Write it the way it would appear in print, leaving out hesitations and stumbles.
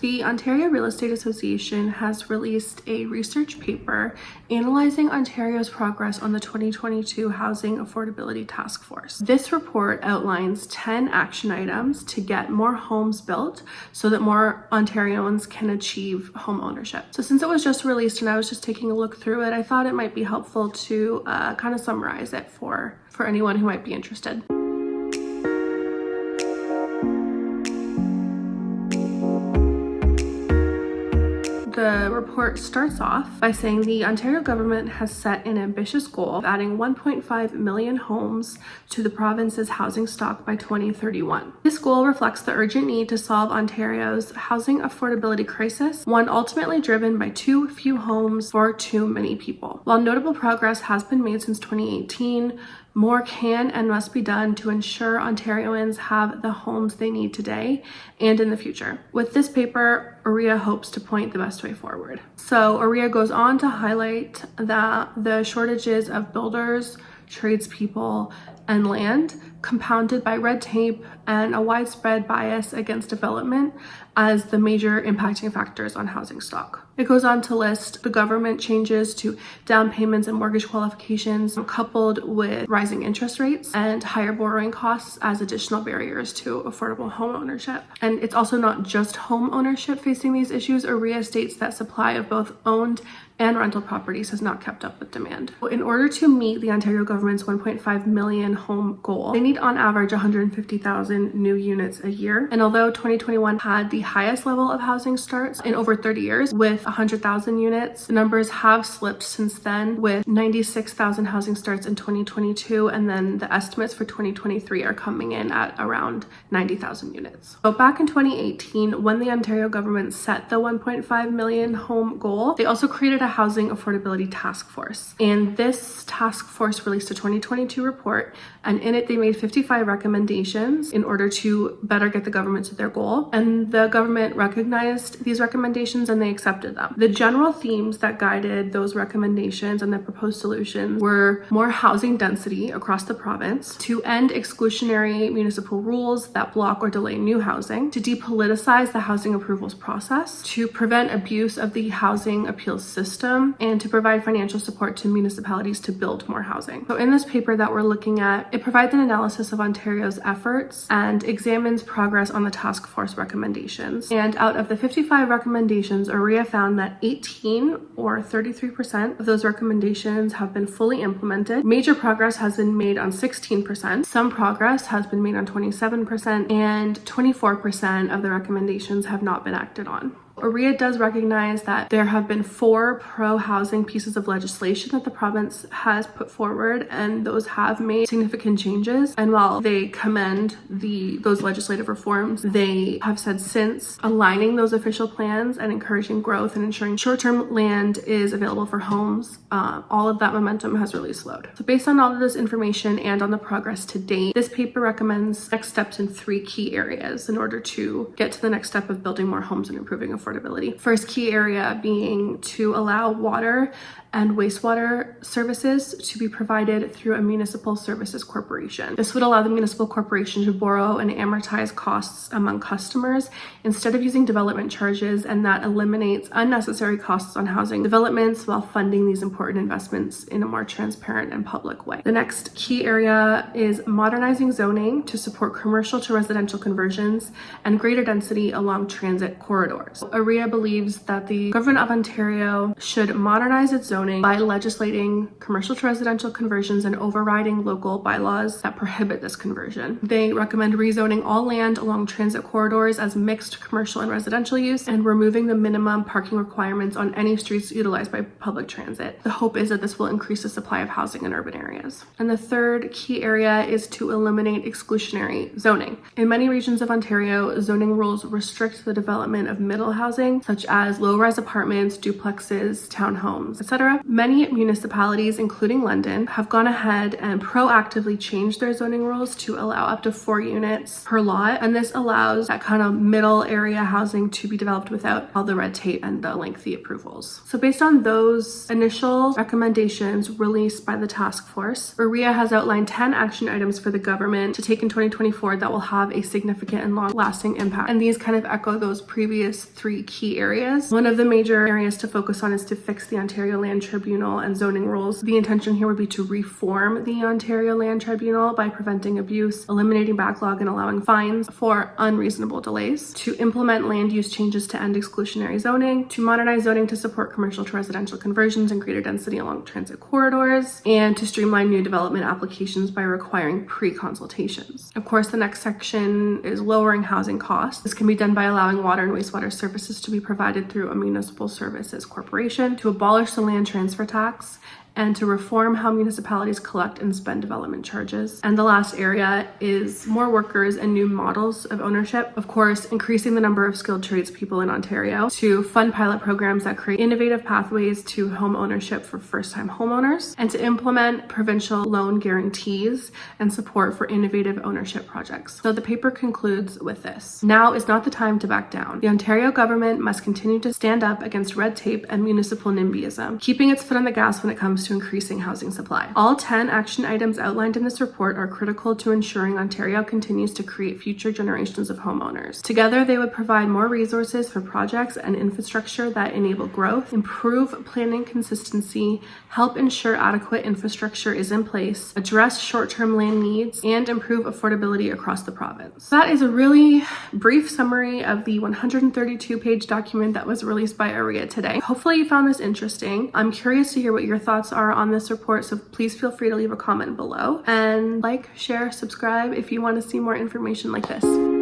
The Ontario Real Estate Association has released a research paper analyzing Ontario's progress on the 2022 Housing Affordability Task Force. This report outlines 10 action items to get more homes built so that more Ontarians can achieve home ownership. So since it was just released and I was just taking a look through it, I thought it might be helpful to kind of summarize it for anyone who might be interested. The report starts off by saying the Ontario government has set an ambitious goal of adding 1.5 million homes to the province's housing stock by 2031. This goal reflects the urgent need to solve Ontario's housing affordability crisis, one ultimately driven by too few homes for too many people. While notable progress has been made since 2018, more can and must be done to ensure Ontarians have the homes they need today and in the future. With this paper, OREA hopes to point the best way forward. So OREA goes on to highlight that the shortages of builders, tradespeople, and land, compounded by red tape and a widespread bias against development, as the major impacting factors on housing stock. It goes on to list the government changes to down payments and mortgage qualifications, coupled with rising interest rates and higher borrowing costs as additional barriers to affordable home ownership. And it's also not just home ownership facing these issues. OREA states that supply of both owned and rental properties has not kept up with demand. In order to meet the Ontario government's 1.5 million home goal, they need on average 150,000 new units a year. And although 2021 had the highest level of housing starts in over 30 years with 100,000 units, the numbers have slipped since then, with 96,000 housing starts in 2022, and then the estimates for 2023 are coming in at around 90,000 units. So back in 2018, when the Ontario government set the 1.5 million home goal, they also created a housing affordability task force. And this task force released a 2022 report, and in it they made 55 recommendations in order to better get the government to their goal. And the government recognized these recommendations and they accepted them. The general themes that guided those recommendations and the proposed solutions were more housing density across the province, to end exclusionary municipal rules that block or delay new housing, to depoliticize the housing approvals process, to prevent abuse of the housing appeals system, and to provide financial support to municipalities to build more housing. So in this paper that we're looking at, it provides an analysis of Ontario's efforts and examines progress on the task force recommendations. And out of the 55 recommendations, OREA found that 18 or 33% of those recommendations have been fully implemented. Major progress has been made on 16%. Some progress has been made on 27%, and 24% of the recommendations have not been acted on. OREA does recognize that there have been 4 pro-housing pieces of legislation that the province has put forward, and those have made significant changes. And while they commend those legislative reforms, they have said since aligning those official plans and encouraging growth and ensuring short-term land is available for homes, all of that momentum has really slowed. So based on all of this information and on the progress to date, this paper recommends next steps in 3 key areas in order to get to the next step of building more homes and improving affordability. First key area being to allow water and wastewater services to be provided through a municipal services corporation. This would allow the municipal corporation to borrow and amortize costs among customers instead of using development charges, and that eliminates unnecessary costs on housing developments while funding these important investments in a more transparent and public way. The next key area is modernizing zoning to support commercial to residential conversions and greater density along transit corridors. OREA believes that the Government of Ontario should modernize its zoning by legislating commercial to residential conversions and overriding local bylaws that prohibit this conversion. They recommend rezoning all land along transit corridors as mixed commercial and residential use, and removing the minimum parking requirements on any streets utilized by public transit. The hope is that this will increase the supply of housing in urban areas. And the third key area is to eliminate exclusionary zoning. In many regions of Ontario, zoning rules restrict the development of middle housing housing, such as low-rise apartments, duplexes, townhomes, etc. Many municipalities, including London, have gone ahead and proactively changed their zoning rules to allow up to 4 units per lot, and this allows that kind of middle area housing to be developed without all the red tape and the lengthy approvals. So based on those initial recommendations released by the task force, OREA has outlined 10 action items for the government to take in 2024 that will have a significant and long-lasting impact. And these kind of echo those previous 3 key areas. One of the major areas to focus on is to fix the Ontario Land Tribunal and zoning rules. The intention here would be to reform the Ontario Land Tribunal by preventing abuse, eliminating backlog, and allowing fines for unreasonable delays, to implement land use changes to end exclusionary zoning, to modernize zoning to support commercial to residential conversions and greater density along transit corridors, and to streamline new development applications by requiring pre-consultations. Of course, the next section is lowering housing costs. This can be done by allowing water and wastewater services to be provided through a municipal services corporation, to abolish the land transfer tax, and to reform how municipalities collect and spend development charges. And the last area is more workers and new models of ownership. Of course, increasing the number of skilled tradespeople in Ontario, to fund pilot programs that create innovative pathways to home ownership for first-time homeowners, and to implement provincial loan guarantees and support for innovative ownership projects. So the paper concludes with this: now is not the time to back down. The Ontario government must continue to stand up against red tape and municipal NIMBYism, keeping its foot on the gas when it comes to increasing housing supply. All 10 action items outlined in this report are critical to ensuring Ontario continues to create future generations of homeowners. Together, they would provide more resources for projects and infrastructure that enable growth, improve planning consistency, help ensure adequate infrastructure is in place, address short-term land needs, and improve affordability across the province. That is a really brief summary of the 132-page document that was released by OREA today. Hopefully you found this interesting. I'm curious to hear what your thoughts are on this report, so please feel free to leave a comment below, and like, share, subscribe if you want to see more information like this.